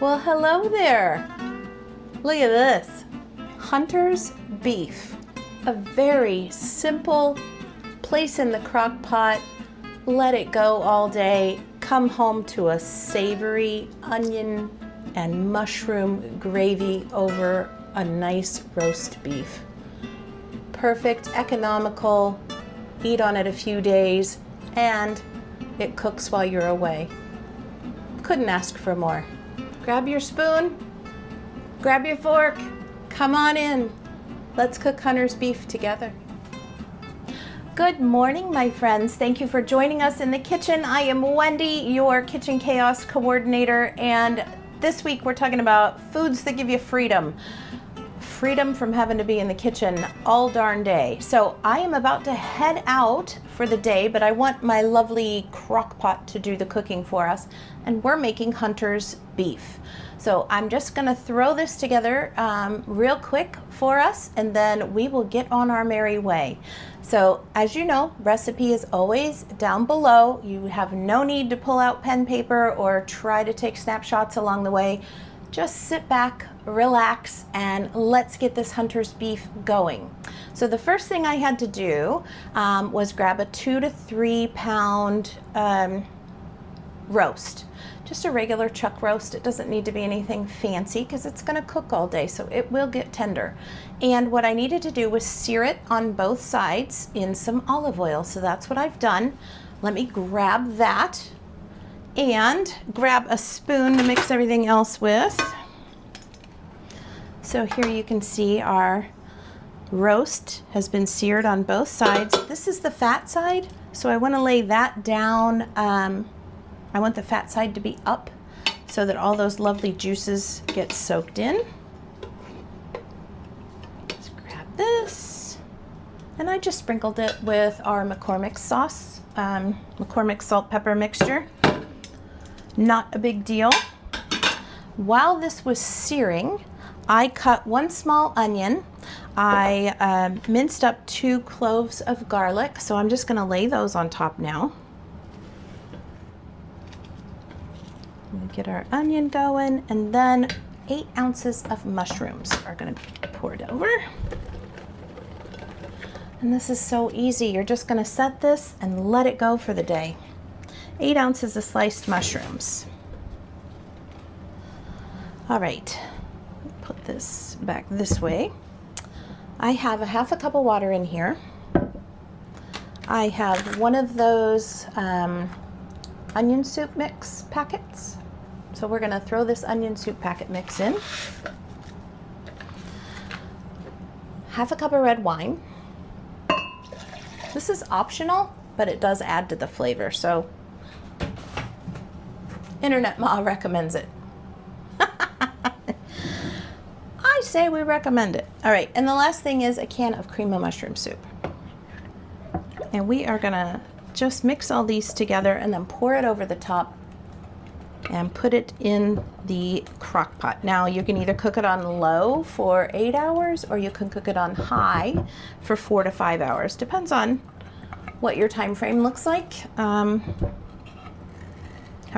Well, hello there. Look at this. Hunter's beef. A very simple, place in the crock pot, let it go all day, come home to a savory onion and mushroom gravy over a nice roast beef. Perfect, economical, eat on it a few days, and it cooks while you're away. Couldn't ask for more. Grab your spoon, grab your fork, come on in. Let's cook Hunter's beef together. Good morning, my friends. Thank you for joining us in the kitchen. I am Wendy, your Kitchen Chaos Coordinator, and this week we're talking about foods that give you freedom. Freedom from having to be in the kitchen all darn day. So I am about to head out for the day, but I want my lovely crock pot to do the cooking for us, and we're making Hunter's beef. So I'm just gonna throw this together real quick for us, and then we will get on our merry way. So as you know, recipe is always down below. You have no need to pull out pen, paper, or try to take snapshots along the way. Just sit back, relax, and let's get this Hunter's beef going. So the first thing I had to do was grab a 2 to 3 pound roast. Just a regular chuck roast. It doesn't need to be anything fancy because it's going to cook all day, so it will get tender. And what I needed to do was sear it on both sides in some olive oil. So that's what I've done. Let me grab that and grab a spoon to mix everything else with. So here you can see our roast has been seared on both sides. This is the fat side, so I want to lay that down. I want the fat side to be up so that all those lovely juices get soaked in. Let's grab this. And I just sprinkled it with our McCormick sauce, McCormick salt pepper mixture. Not a big deal. While this was searing, I cut 1 small onion. I minced up 2 cloves of garlic, so I'm just gonna lay those on top now. Get our onion going, and then 8 ounces of mushrooms are going to be poured over. And this is so easy. You're just going to set this and let it go for the day. 8 ounces of sliced mushrooms. All right, put this back this way. I have a 1/2 cup of water in here. I have one of those onion soup mix packets. So we're going to throw this onion soup packet mix in. 1/2 cup of red wine. This is optional, but it does add to the flavor, so Internet Ma recommends it. I say we recommend it. All right, and the last thing is a can of cream of mushroom soup. And we are going to just mix all these together and then pour it over the top and put it in the crock pot. Now you can either cook it on low for 8 hours, or you can cook it on high for 4 to 5 hours. Depends on what your time frame looks like, how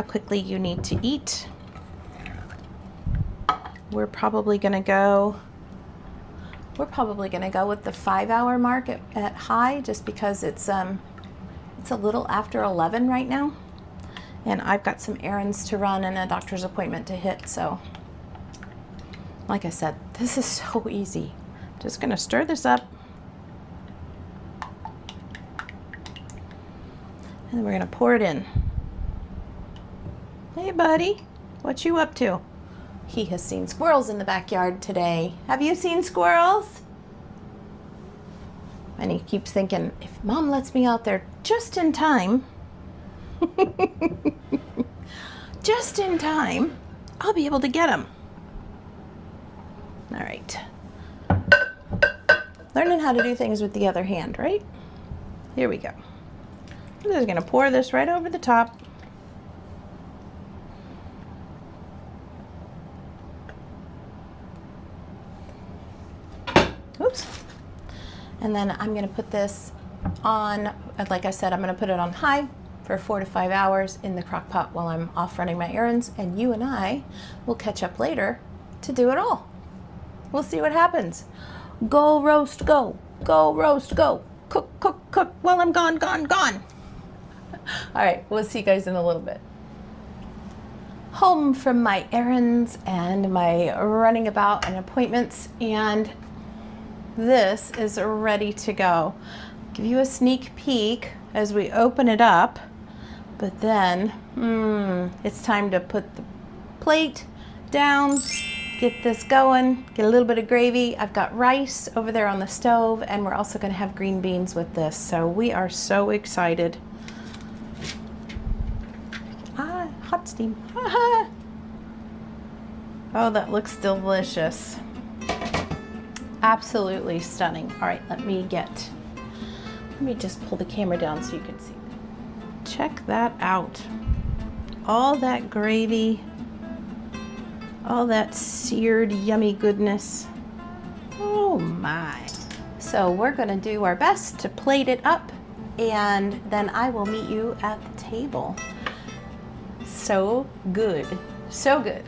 quickly you need to eat. We're probably gonna go with the 5-hour mark at high, just because it's a little after 11 right now. And I've got some errands to run and a doctor's appointment to hit, so like I said, this is so easy. Just gonna stir this up. And then we're gonna pour it in. Hey buddy, what you up to? He has seen squirrels in the backyard today. Have you seen squirrels? And he keeps thinking, if Mom lets me out there just in time, just in time, I'll be able to get them. All right. Learning how to do things with the other hand, right? Here we go. I'm just gonna pour this right over the top. Oops. And then I'm gonna put this on, like I said, I'm gonna put it on high for 4 to 5 hours in the crock pot while I'm off running my errands, and you and I will catch up later to do it all. We'll see what happens. Go roast, go. Go roast, go. Cook, cook, cook while I'm gone, gone, gone. All right, we'll see you guys in a little bit. Home from my errands and my running about and appointments, and this is ready to go. Give you a sneak peek as we open it up, but then it's time to put the plate down, get this going, get a little bit of gravy. I've got rice over there on the stove, and we're also going to have green beans with this, so we are so excited. Hot steam. Oh, that looks delicious. Absolutely stunning. All right, let me just pull the camera down so you can see. Check that out. All that gravy, all that seared yummy goodness. Oh my. So we're gonna do our best to plate it up, and then I will meet you at the table. So good, so good.